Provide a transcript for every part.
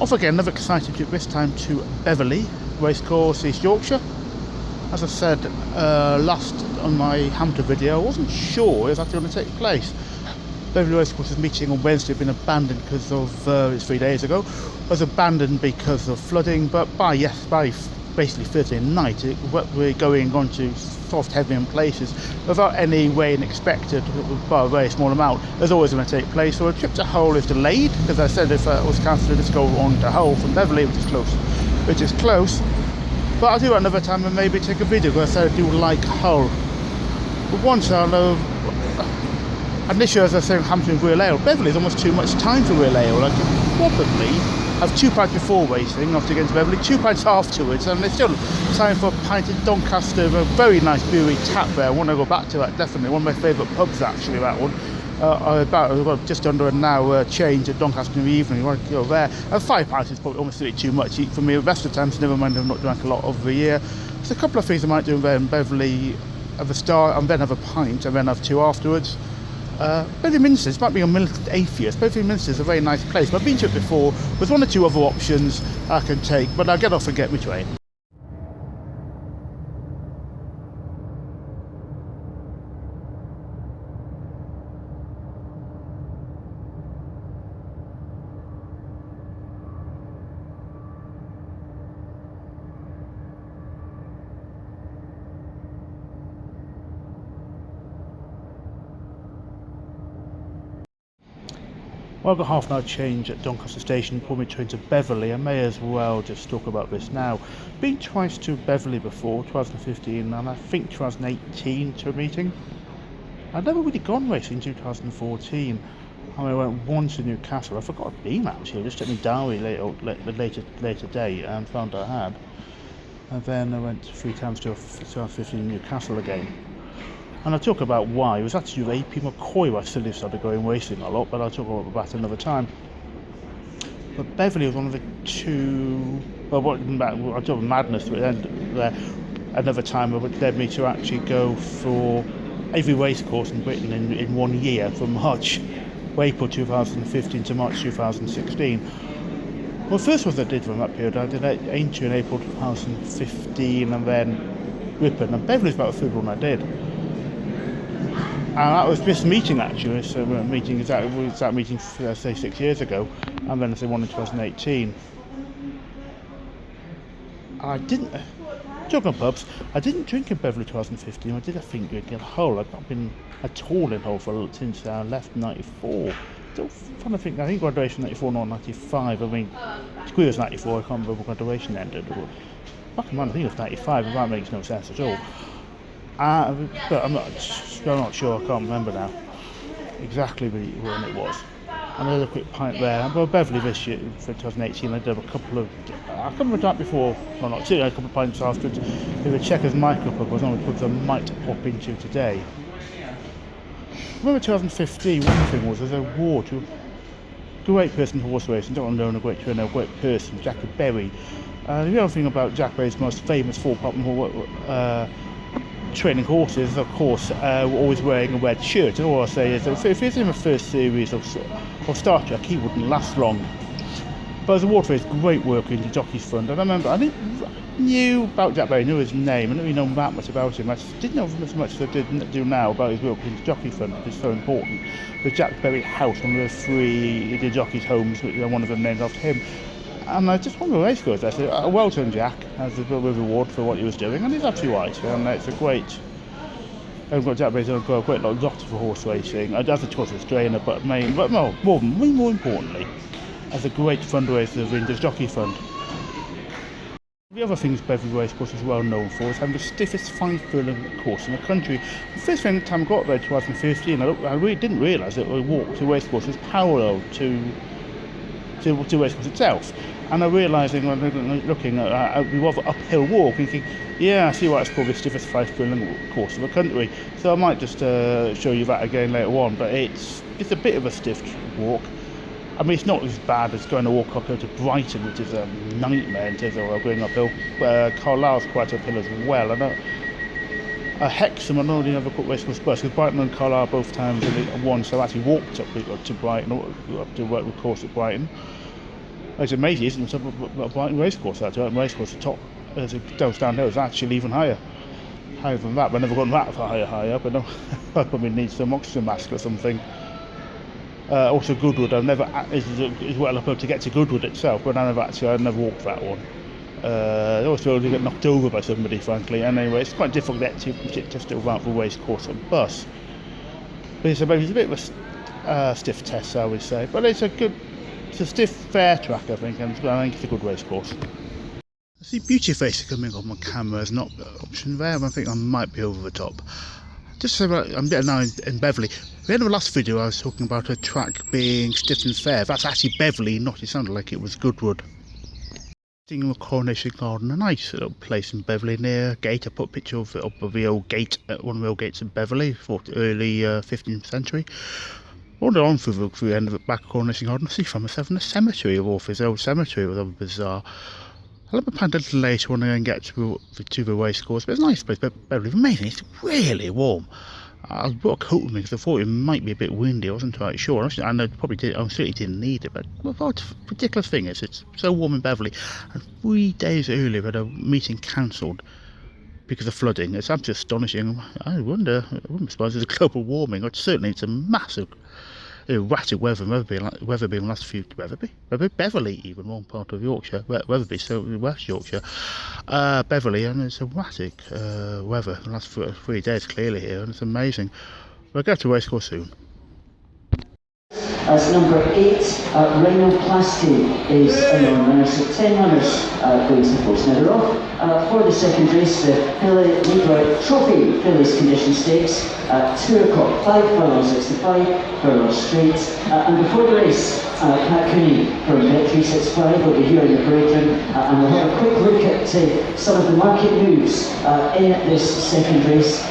Off again, another exciting trip, this time to Beverley, Racecourse, East Yorkshire. As I said last on my Hampton video, I wasn't sure it was actually going to take place. Beverley Racecourse's meeting on Wednesday had been abandoned because of, it's 3 days ago, was abandoned because of flooding, but by basically Thursday night we're going on to soft heavy in places without any rain expected, by a very small amount. There's always going to take place, so a trip to Hull is delayed, because I said if it was cancelled, let's go on to Hull from Beverley, which is close. But I'll do it another time and maybe take a video, because I said I do like Hull. But once I know, and this year, as I say, Hampton with real ale, Beverley's almost too much time for real ale. I could probably have 2 pints before racing after getting to Beverley, 2 pints afterwards, and there's still time for a pint in Doncaster, a very nice brewery tap there. I want to go back to that, definitely. One of my favourite pubs, actually, that one. I've got just under an hour change at Doncaster in the evening. I want to go there. And 5 pints is probably almost a bit too much for me. The rest of the times, never mind, I've not drank a lot over the year. There's a couple of things I might do there in Beverley at the start, and then have a pint, and then have 2 afterwards. Beverley Minsters might be a militant atheist. Beverley Minsters is a very nice place. I've been to it before. There's 1 or 2 other options I can take, but I'll get off and get my train. Well, I've got half an hour change at Doncaster Station, pull me train to Beverley. I may as well just talk about this now. Been twice to Beverley before, 2015 and I think 2018 to a meeting. I'd never really gone racing in 2014. I went once to Newcastle. I forgot I'd been actually. I just checked my diary later date and found I had. And then I went 3 times to 2015 Newcastle again. And I'll talk about why. It was actually with AP McCoy where I still started going racing a lot, but I'll talk about that another time. But Beverley was one of the 2, well, I'll talk about madness there another time, which led me to actually go for every racecourse in Britain in 1 year, from April 2015 to March 2016. Well, first was I did from that period, I did Aintree in April 2015 and then Ripon, and Beverley's about the 3rd one I did. And that was this meeting actually, so we're meeting that meeting say 6 years ago, and then I say 1 in 2018. And I didn't, talking pubs, I didn't drink in Beverley 2015, I did I think drink in Hull. I've not been at all in Hull since I left 94. Still trying to think, I think graduation 94, not 95, I mean, degree was 94, I can't remember when graduation ended. Back in mind, I think it was 95, but that makes no sense at all. But I'm not sure, I can't remember now exactly when it was. And I had a quick pint there. But Beverley this year, for 2018, I did a couple of, I can't remember that before, well not 2, a couple of pints afterwards. There were Checkers micropub, was one of the pubs I might pop into today. I remember 2015, one thing was, there's a award to a great person for horse racing, don't know a great trainer, a great person, Jockey Berry. The other thing about Jack Berry's most famous 4-pop training horses, of course, were always wearing a red shirt, and all I'll say is that if he's in the first series of Star Trek, he wouldn't last long. But as a award for his great work in the Jockey's Fund, and I remember I knew about Jack Berry, knew his name, I didn't really know that much about him. I didn't know as much as I do now about his work in the Jockey Fund, which is so important. The Jack Berry House, one of the 3 the Jockey's homes, one of them named after him. And I just won the Racecourse. I said, well done, Jack, as a reward for what he was doing, and he's absolutely right. And it's a great. I've got Jack Berry's done a great lot for horse racing, as a tortoise trainer, but more importantly, as a great fundraiser in the Jockey Fund. The other things Beverley Racecourse is well known for is having the stiffest 5-furlong course in the country. The first time I got there in 2015, I really didn't realise that a walk to Racecourse is parallel to Racecourse itself. And I'm realising when looking at the rather uphill walk, thinking, yeah, I see why it's called the stiffest 5-furlong course in the country. So I might just show you that again later on, but it's a bit of a stiff walk. I mean, it's not as bad as going to walk uphill to Brighton, which is a nightmare in terms of going uphill. Carlisle's quite uphill as well. Hexham, I know they never put Racecourse first, because Brighton and Carlisle both times won, so I actually walked up to Brighton, up to work with course at Brighton. It's amazing, isn't it? But Racecourse, actually, Racecourse, the top as it goes downhill is actually even higher than that. We've never gone that high up, but no, I probably need some oxygen mask or something. Also Goodwood, I've never is well up to get to Goodwood itself, but I've never walked that one. I always feel to get knocked over by somebody, frankly. And anyway, it's quite difficult to get to just around the Racecourse on bus. But it's a bit of a stiff test, I would say. But it's a stiff, fair track, I think, and I think it's a good racecourse. I see beauty faces coming on my camera is not the option there. I think I might be over the top. Just so I'm now in Beverley. At the end of the last video, I was talking about a track being stiff and fair. That's actually Beverley, not. It sounded like it was Goodwood. Sitting in the Coronation Garden, a nice little place in Beverley near a gate. I put a picture of it up of the old gate, one of the old gates in Beverley, early 15th century. Wandered on through the end of the back Coronation Garden. I see from myself in a cemetery of Orpheus, old cemetery. It was rather bizarre. I'll have a plan a little later when I get to the racecourse, but it's a nice place. But Beverly, amazing. It's really warm. I brought a coat with me because I thought it might be a bit windy. I wasn't quite sure. I know probably did. I certainly didn't need it. But the ridiculous thing is, it's so warm in Beverly. And 3 days earlier, we had a meeting cancelled because of flooding. It's absolutely astonishing. I wouldn't be surprised there's a global warming. Or certainly, it's a massive erratic weather being last few Beverly, even one part of Yorkshire, Weatherby, so West Yorkshire, Beverly, and it's erratic weather the last 3 days clearly here, and it's amazing. We'll go to Racecourse soon. As number 8, Rhinoplasty is on runner, so 10 runners going to the post. Now they're off for the second race, the Billy Leadroyd Trophy Fillies Condition Stakes at 2 o'clock, 5 furlongs 65, furlongs straight. And before the race, Pat Cooney from Bet365 will be here in the parade room, and we'll have a quick look at some of the market moves in this second race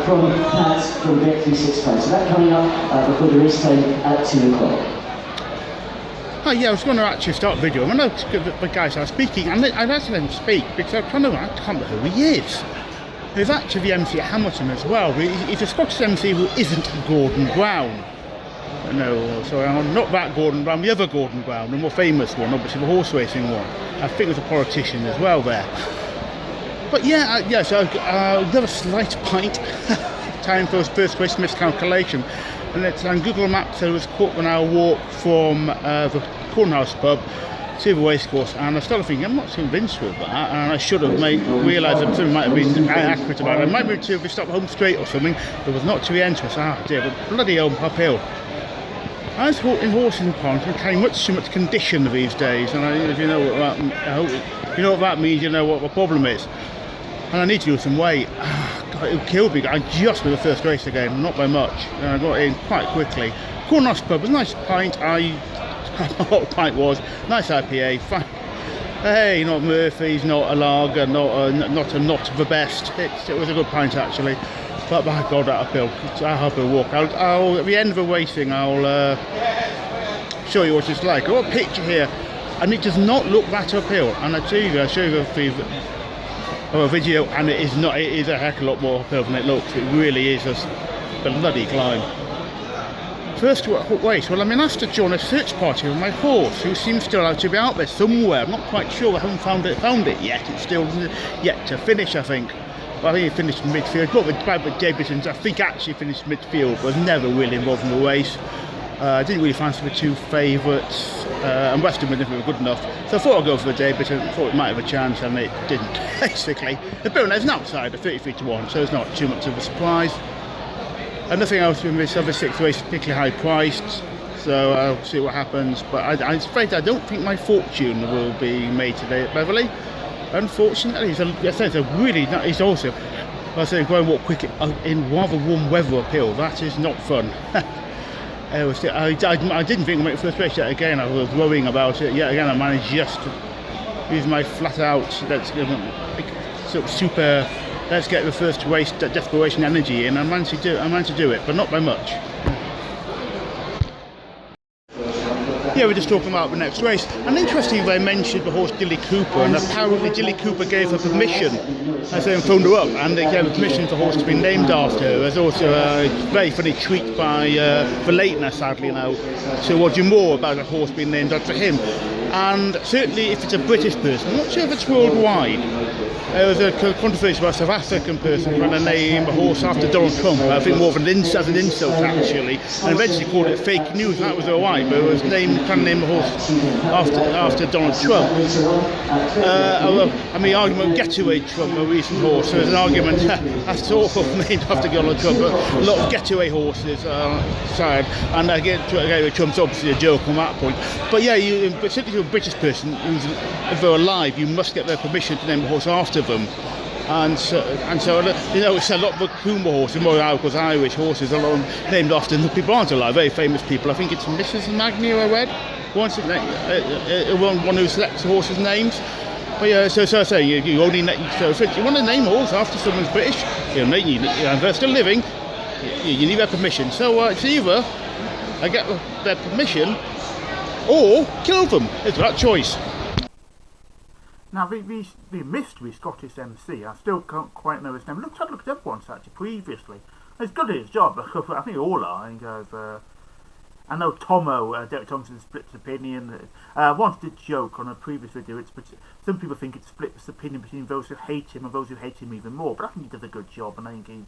from Pat from Bet365. So that coming up before the race time at 2 o'clock. Oh yeah, I was going to actually start the video. I know the guys are speaking, and I'd actually let him speak because I can't remember who he is. He's actually the MC at Hamilton as well. He's a Scottish MC who isn't Gordon Brown. No, sorry, I'm not that Gordon Brown, the other Gordon Brown, the more famous one, obviously the horse racing one. I think there's a politician as well there. But yeah, so another slight pint. Time for his first race miscalculation. And it's on Google Maps, it was a quarter-hour walk from the Cornhouse pub to the racecourse, and I started thinking, I'm not convinced with that, and I should have realised that something might have been accurate about it. I might be to stop home straight or something, but was not to the entrance. Dear, but bloody uphill. I was in horses and ponds, we carry much too much condition these days, and if you know what that means, you know what the problem is. And I need to lose some weight. God, it killed me. I just with the first race again, not by much. And I got in quite quickly. Cornhouse pub was a nice pint. What the pint was. Nice IPA. Fine. Hey, not Murphy's, not a lager, not the best. It was a good pint actually. But my God, that uphill. I'll have a walk. I'll at the end of the racing, I'll show you what it's like. I've got a picture here, and it does not look that uphill. And I'll show you a video, and it is not. It is a heck of a lot more uphill than it looks. It really is a bloody climb. First race. Well, I'm asked to join a search party with my horse, who seems still to be out there somewhere. I'm not quite sure. I haven't found it yet. It's still yet to finish, I think. Well, I think he finished in midfield. Not with Davidson. I think actually finished midfield, but was never really involved in the race. I didn't really fancy the two favourites, and Western were good enough. So I thought I'd go for the Davidson. I thought it might have a chance, and it didn't. Basically, the Beverley is an outsider, 33 to 1, so it's not too much of a surprise. And nothing else in this other 6th race particularly high priced, so I'll see what happens. But I'm afraid I don't think my fortune will be made today at Beverley. Unfortunately, he's also, I say, going walk quick in rather warm weather uphill. That is not fun. I didn't think I'd make the first race yet again. I was worrying about it yet again. I managed just to use my flat out, let's get the first race desperation energy in. I managed to do it, but not by much. yeah, we're just talking about the next race. And interestingly, they mentioned the horse Jilly Cooper, and apparently Jilly Cooper gave her permission. I say, and phoned her up, and they gave her permission for the horse to be named after her. There's also a very funny tweet by the Leitner, sadly now, so we'll do more about a horse being named after him. And certainly if it's a British person, I'm not sure if it's worldwide. There was a controversy about a South African person trying to name a horse after Donald Trump. I think more of as an insult actually, and eventually called it fake news, and that was alright, but it was trying to name a horse after Donald Trump. I mean, argument Getaway Trump, a recent horse, so there's an argument that's all named after Donald Trump, but a lot of Getaway horses are sad, and Getaway Trump's obviously a joke on that point. But yeah, but certainly to a British person if they're alive, you must get their permission to name a horse after them. And so you know, it's a lot of Coomber horses, more because Irish horses, a lot of them named after the people aren't alive, very famous people. I think it's Mrs. Magny I read, one who selects horses' names. But yeah, so I say you only so if you want to name a horse after someone's British, and they're still living, you need their permission. So it's either I get their permission or kill them. It's that choice. Now, the mystery Scottish MC, I still can't quite know his name. I looked up once actually previously. He's good at his job. I think all are. I know Tomo, Derek Thompson, splits opinion. I once did joke on a previous video. Some people think it splits opinion between those who hate him and those who hate him even more. But I think he does a good job, and I think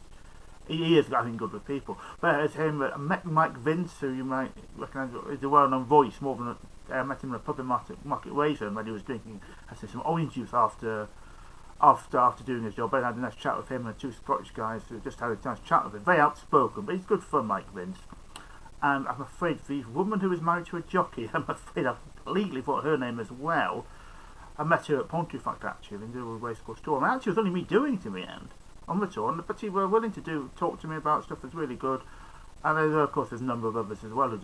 he is, I think, good with people. But it's him, Mike Vince, who you might recognise, is a well-known voice. More than I met him in a pub in Market Raisin when he was drinking, I said, some orange juice after doing his job. I had a nice chat with him and two Scottish guys who just had a nice chat with him. Very outspoken, but he's good fun, Mike Vince. And I'm afraid the woman who is married to a jockey, I'm afraid I completely forgot her name as well. I met her at Pontefract actually in the Racecourse tour. And actually it was only me doing it in the end on the tour, but she were willing to talk to me about stuff that's really good. And of course there's a number of others as well who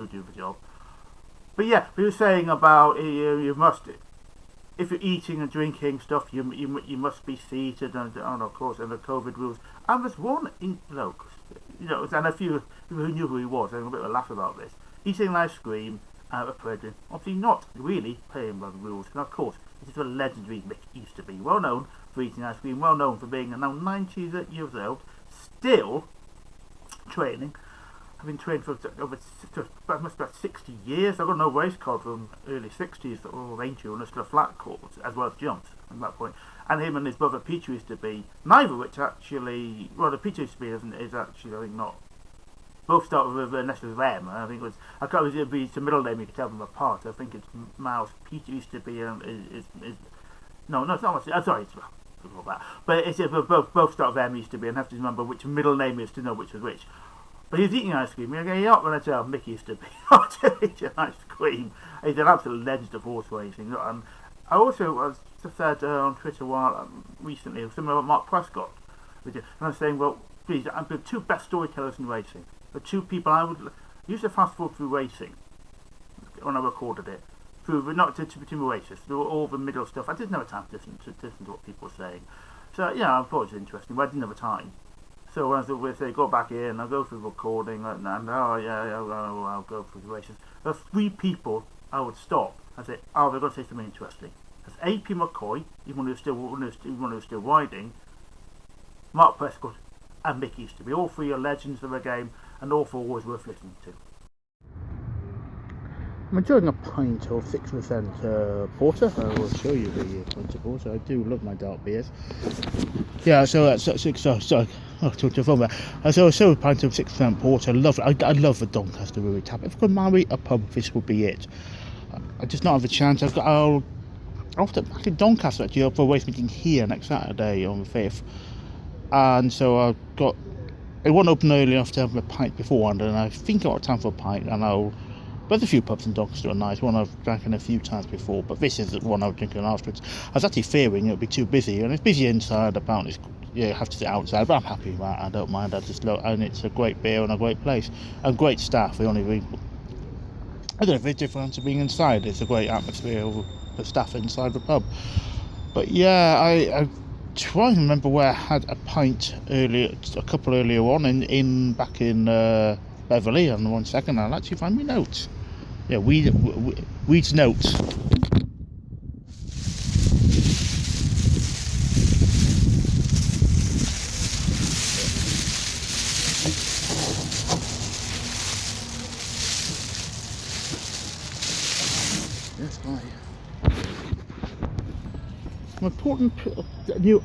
do the job. But yeah, he was saying about you must, if you're eating and drinking stuff, you must be seated, and of course, and the COVID rules. And there's one bloke, and a few people who knew who he was, having a bit of a laugh about this, eating an ice cream out of Predrin, obviously not really playing by the rules. And of course, this is a legendary Mick Easterby, well known for eating ice cream, well known for being now 90 years old, still training. I've been trained for over about 60 years. I've got no race card from early 60s or range and still flat courts as well as jumps at that point. And him and his brother Peter Easterby, neither of which actually, well, the Peter Easterby is actually, I think, not. Both start with an S with M. I think it's a middle name, you can tell them apart. I think it's Miles Peter Easterby and is no, it's not. Sorry, it's that. But it's both start with M Easterby, and have to remember which middle name is to know which is which. But he's eating ice cream. You're not going to tell Mick Easterby not to eat ice cream. He's an absolute legend of horse racing. And I also said on Twitter recently something about Mark Prescott. And I was saying, well, please, I'm the two best storytellers in racing. The two people I would use to fast forward through racing when I recorded it. Not between races, through all the middle stuff. I didn't have time to listen to what people were saying. So, yeah, I thought it was interesting, but I didn't have time. So when I say go back in, I'll go through the recording, and I'll go through the races. There's three people I would stop and say, they're going to say something interesting. There's A.P. McCoy, even who's still riding, Mark Prescott, and Mick Easterby. All three are legends of the game, and all four always worth listening to. I'm enjoying a pint of 6% porter. I will show you the pint of porter. I do love my dark beers. Yeah, so that's a pint of 6% porter. I love the Doncaster Brewery tap. If I could marry a pub, this would be it. I just not have a chance. I'll after back in Doncaster actually up for a race meeting here next Saturday on the 5th. And so it won't open early enough to have a pint beforehand, and I think I've got time for a pint, and there's a few pubs in Doncaster are nice, one I've drank in a few times before, but this is the one I was drinking afterwards. I was actually fearing it would be too busy, and it's busy inside, apparently you have to sit outside, but I'm happy with that, I don't mind, and it's a great beer and a great place, and great staff. I don't know if it's different to being inside, it's a great atmosphere of the staff inside the pub. But yeah, I try and remember where I had a pint a couple earlier on, back in Beverley, and 1 second, I'll actually find my notes. Yeah, Weed's notes. Yes, hi. An important new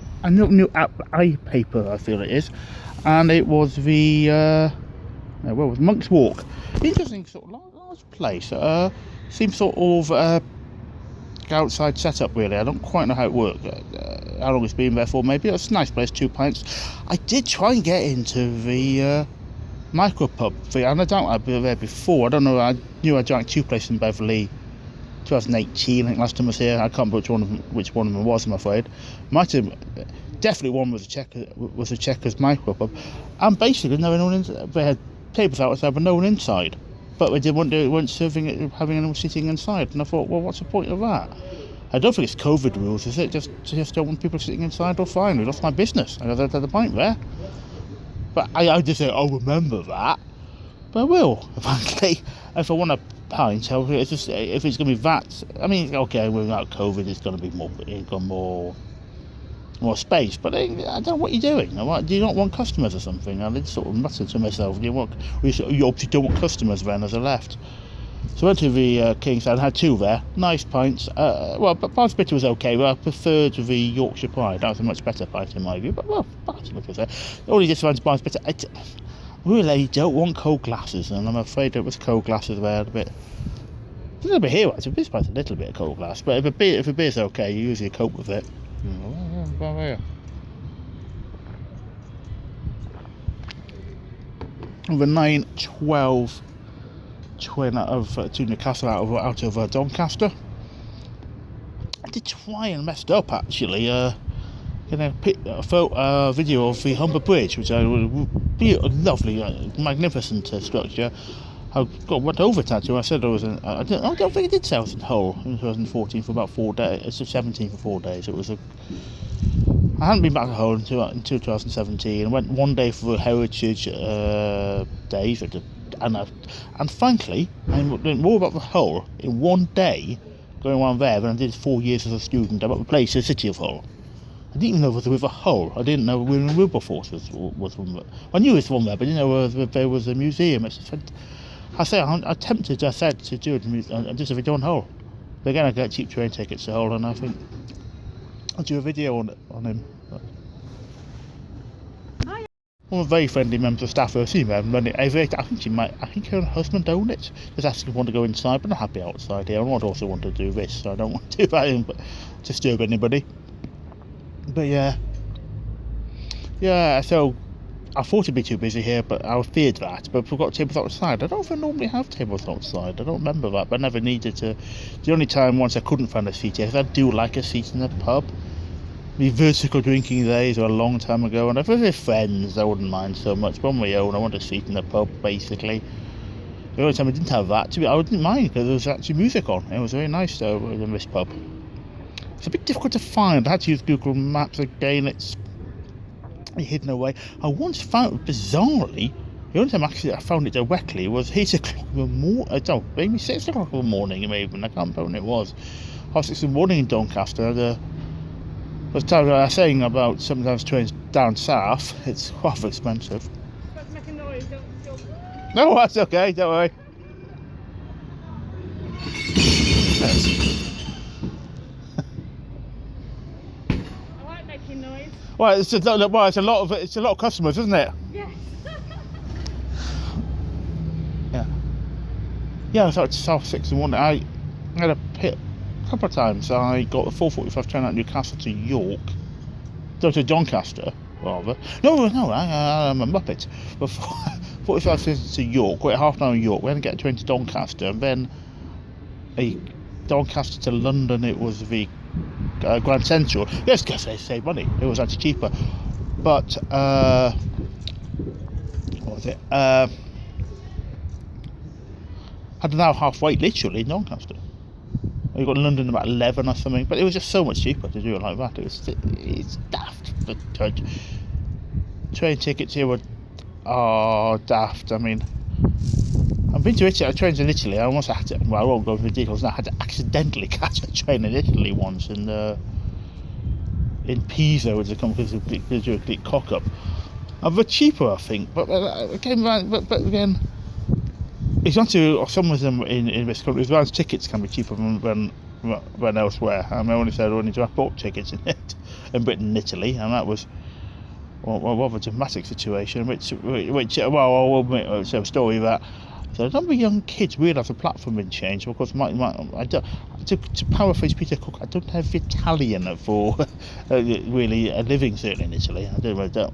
eye paper, I feel it is, and it was the well, it was Monk's Walk. Interesting sort of large place. Seems sort of outside setup really. I don't quite know how it works. How long it's been there for? Maybe it's a nice place. 2 pints. I did try and get into the micro pub thing, and I don't. I've been there before. I don't know. I knew I drank 2 places in Beverly. 2018, I think last time I was here. I can't remember which one of them was. I'm afraid. Might have definitely one was a Checkers micro pub, and basically no one inside. They had tables outside, but no one inside. But they weren't serving it, having anyone sitting inside. And I thought, well, what's the point of that? I don't think it's COVID rules, is it? Just don't want people sitting inside. Or fine, that's my business. I got the point there. But I just say, I'll remember that. But I will, frankly. If I want a pint, it's just, if it's going to be that, I mean, okay, without COVID, it's going to be more space. But I don't know what you're doing. Do you not want customers or something? I did sort of mutter to myself, you obviously don't want customers then as I left. So I went to the King's and had 2 there, nice pints. Well, but Barnes Bitter was okay, but I preferred the Yorkshire Pride. That was a much better pint in my view. But well, Barnes Bitter was there. The only difference Barnes Bitter, really don't want cold glasses, and I'm afraid it was cold glasses there a bit. A little bit here, actually. This part's a little bit of cold glass, but if a beer's okay, you usually cope with it. Over 9-12 twin to Newcastle out of Doncaster. I did try and messed up actually. Pick a video of the Humber Bridge, which would be a lovely, magnificent structure. I went over to. I said I don't think I did say I was in Hull in 2014 for about 4 days. It's 17 for 4 days. I hadn't been back to Hull until 2017. I went 1 day for the Heritage Days, and frankly, I learned more about the Hull in 1 day going around there than I did 4 years as a student about the place, the city of Hull. I didn't even know there was a Hull. I didn't know Wilberforce was one. I knew it was one there, but I didn't know there was a museum. I'm tempted, I said, to do just a video on Hull. But again, I get cheap train tickets to Hull, and I think I'll do a video on him. Hi. One of the very friendly members of staff I've seen there. I think her husband owned it. Just asking if I want to go inside, but I'm happy outside here. I also want to do this, so I don't want to do that but disturb anybody. But yeah, so I thought it'd be too busy here, but I feared that. But we've got tables outside. I don't know if I normally have tables outside. I don't remember that, but I never needed to. The only time once I couldn't find a seat here, because I do like a seat in a pub. The vertical drinking days were a long time ago, and if I was with friends, I wouldn't mind so much. But on my own, I want a seat in a pub, basically. The only time I didn't have that, I didn't mind, because there was actually music on. It was very nice, though, in this pub. It's a bit difficult to find. I had to use Google Maps again. It's hidden away. I once found, bizarrely, the only time actually I found it directly was 8 o'clock in the morning. Maybe 6 o'clock in the morning, even. I can't remember when it was. 6 in the morning in Doncaster. I was saying about sometimes trains down south. It's rather expensive. Let's make a noise, don't. No, that's okay. Don't worry. Yes. Noise. Well, it's a lot of customers, isn't it? Yes. Yeah. I was out to South 6 in the morning. I had a pit a couple of times. I got a 4:45 train out of Newcastle to York. To Doncaster, rather. No, I'm a muppet. But 45 minutes to York. Wait, half an hour in York. We had to get a train to Doncaster, and then a Doncaster to London. It was the Grand Central. Yes, because they save money. It was actually cheaper. But what was it? Had an hour and a half wait literally in Doncaster. We got to London about 11 or something, but it was just so much cheaper to do it like that. It's daft. The train tickets here are daft. I mean, I've been to Italy, trains in Italy. I almost had to, well, I won't go into the details now. I had to accidentally catch a train in Italy once in Pisa, which is a complete cock up. But cheaper, I think. But again, it's not to, or some of them in this country, advance tickets can be cheaper than elsewhere. I mean, I only said I bought tickets in Britain and Italy, and that was a dramatic situation, which I will admit, it's a story that so a number of young kids realised the platform had changed. Of course, to paraphrase Peter Cook, I don't have Italian for really a living, certainly in Italy. I don't.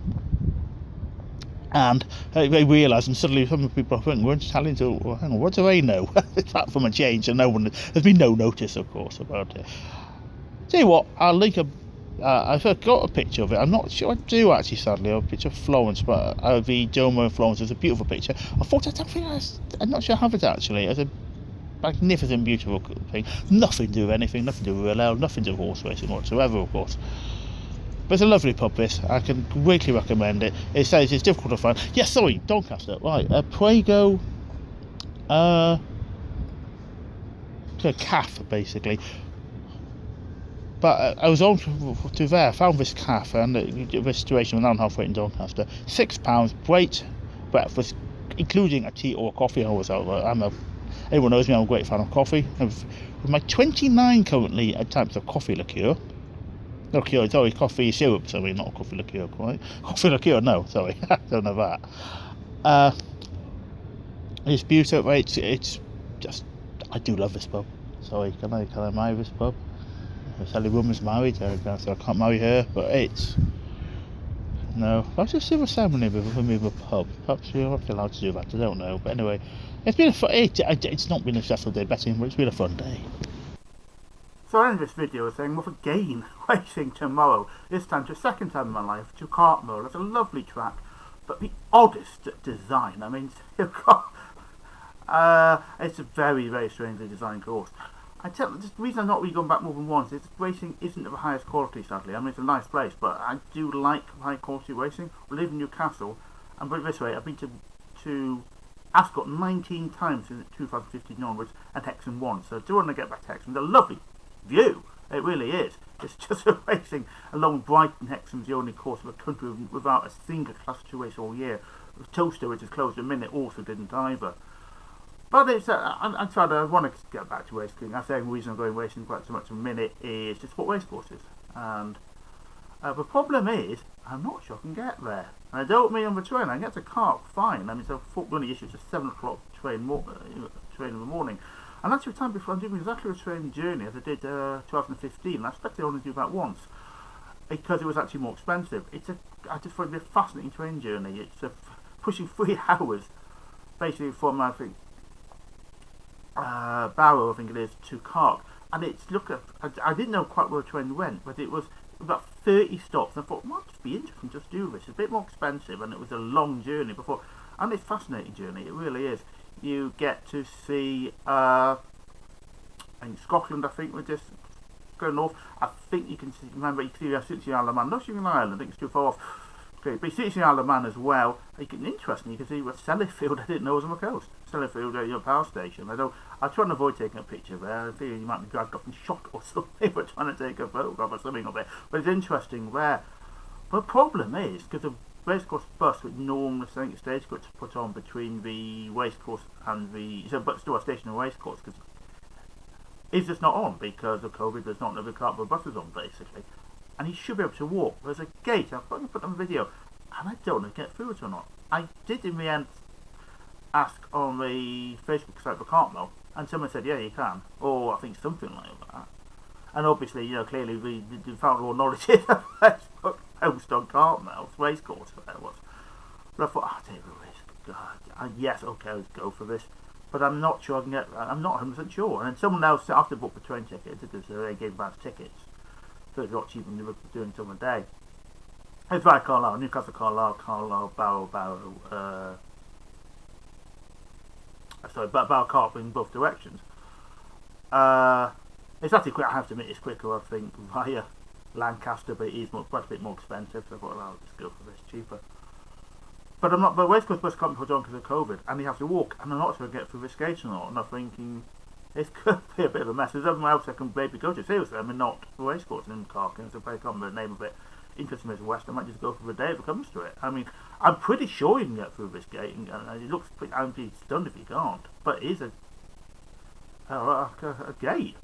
And they realised, and suddenly some people weren't Italian, so well, hang on, what do they know? The platform had changed, and there's been no notice, of course, about it. Tell you what, I'll link I've got a picture of it. I'm not sure I do actually, sadly, a picture of Florence, but the Duomo in Florence is a beautiful picture. I'm not sure I have it actually. It's a magnificent, beautiful thing. Nothing to do with anything, nothing to do with rail, nothing to do with horse racing whatsoever, of course. But it's a lovely pub, this. I can greatly recommend it. It says it's difficult to find. Yes, sorry, Doncaster. Right, Prego. To a calf, basically. But I was on to there, I found this cafe and this situation was an hour and a half waiting in Doncaster. £6, great breakfast, including a tea or a coffee. Everyone knows me, I'm a great fan of coffee. With my 29 currently types of coffee liqueur. Coffee syrup, sorry, not coffee liqueur, quite. Coffee liqueur, no, sorry, don't know that. It's beautiful, it's just, I do love this pub. Sorry, can I marry this pub? Sally Woman's married, so I can't marry her, but it's... No, I was just civil ceremony with a pub. Perhaps you're not allowed to do that, I don't know. But anyway, it's been it's not been a successful day betting, but it's been a fun day. So I end this video saying, well, again, racing tomorrow. This time, to a second time in my life, to Cartmore. It's a lovely track, but the oddest design. I mean, you've got... it's a very, very strangely designed course. The reason I'm not really going back more than once is racing isn't of the highest quality, sadly. I mean, it's a nice place, but I do like high quality racing. We live in Newcastle, and put it this way, I've been to Ascot 19 times since 2015 onwards, and Hexham once. So I do want to get back to Hexham. It's a lovely view, it really is. It's just a racing along Brighton. Hexham's the only course of the country without a single Class 2 race all year. Toaster, which is closed a minute, also didn't either. But it's, I'm sorry, I want to get back to racing. I say the reason I'm going racing quite so much in a minute is just what Racecourses. And the problem is, I'm not sure I can get there. And I don't mean on the train, I can get to Cark fine. I mean, it's a only issue, it's a 7 o'clock train in the morning. And actually, the time before, I'm doing exactly the train journey as I did 2015. I expected to only do that once because it was actually more expensive. I just find it a fascinating train journey. It's pushing 3 hours, basically from, I think, Barrow, I think it is, to Cark, and it's I didn't know quite where the train went, but it was about 30 stops. And I thought, might just be interesting, just do this. It's a bit more expensive, and it was a long journey before, and it's a fascinating journey. It really is. You get to see in Scotland, I think we're just going north. I think you can see, remember, you can see the Isle of Man, not even Ireland. I think it's too far off. Okay, but you see the Isle of Man as well. Interesting, you can see what Sellafield I didn't know was on the coast. Sellafield, power station. I try and avoid taking a picture there. I feel you might be dragged off and shot or something for trying to take a photograph or something of it. But it's interesting there. But the problem is, because the Racecourse bus, which normally stagecoach put on between the Racecourse and but still a station and Racecourse, because it's just not on because of COVID. There's not another car, but buses on basically. And he should be able to walk. There's a gate, I've got to put on video, and I don't know if I get through it or not. I did in the end ask on the Facebook site for Cartmel, and someone said, yeah, you can, or I think something like that. And obviously, clearly the found all knowledge is a Facebook post on Cartmel's Racecourse, whatever it was. But I thought, take the risk. God, yes, okay, let's go for this. But I'm not sure I can get, I'm not 100% sure. And then someone else, after I booked the train ticket, because they gave advance tickets, so it's a lot cheaper than they were doing some a day. It's right, Carlisle, Newcastle, Carlisle, Barrow, Barrow Carp in both directions. It's actually quick, I have to admit, it's quicker, I think, via Lancaster, but it is quite a bit more expensive, so I thought, well, I'll just go for this cheaper. But I'm not. But Racecourse bus can't be put on because of COVID, and you have to walk, and I'm not sure to get through this gate or not. And I'm thinking it's going to be a bit of a mess. There's somewhere else I can maybe go to. Seriously, I mean, not Racecourse in Carkin, so if I come the name of it interesting as West, I might just go for the day if it comes to it. I mean, I'm pretty sure you can get through this gate, and it looks pretty. I'd be stunned if you can't. But it is a gate.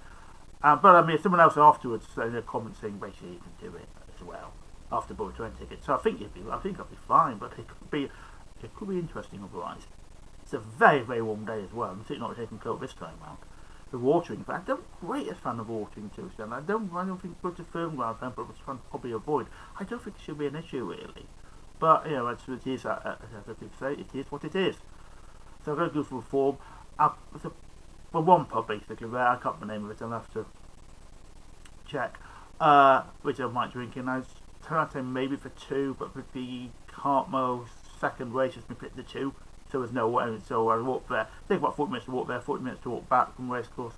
But I mean, someone else afterwards in a comment saying basically you can do it as well after bought a train ticket. So I think I'll be fine. But it could be interesting otherwise. It's a very, very warm day as well. I'm certainly not taking coat this time round. The watering, but I don't greatest fan of watering too, Stan. I don't think good to firm ground temper, which one probably avoid. I don't think it should be an issue really. But you know, it is. As people say, it is what it is. So I'm going to go for a form. For one pub basically, where I can't remember the name of it. I'll have to check. Which I might drink in. I was trying to say maybe for two, but with the Cartmo second race, just me pick the two. So there's no way, so I walked there. Take about 40 minutes to walk there, 40 minutes to walk back from Racecourse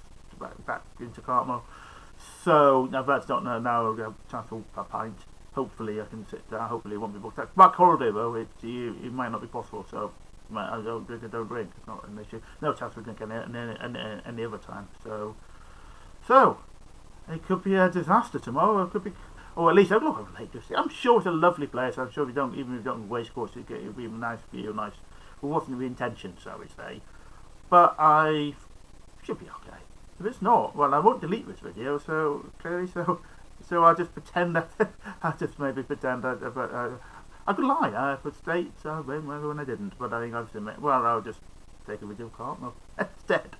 back into Cartmo. So now that's not now I'll have a chance to a pint. Hopefully I can sit down, hopefully it won't be booked. Back holiday though, it might not be possible, so I don't drink, it's not an issue. No chance to drink any other time. So it could be a disaster tomorrow, it could be, or at least I'm not late to see. I'm sure it's a lovely place, I'm sure even if you don't Racecourse, it'll be nice for you, nice. It wasn't the intention, so we say. But I should be okay. If it's not, well, I won't delete this video, so clearly, so I'll just pretend that I'll just maybe pretend that I could lie. I could state when I didn't, but I think I'll just admit. Well, I'll just take a video of Cartmel instead.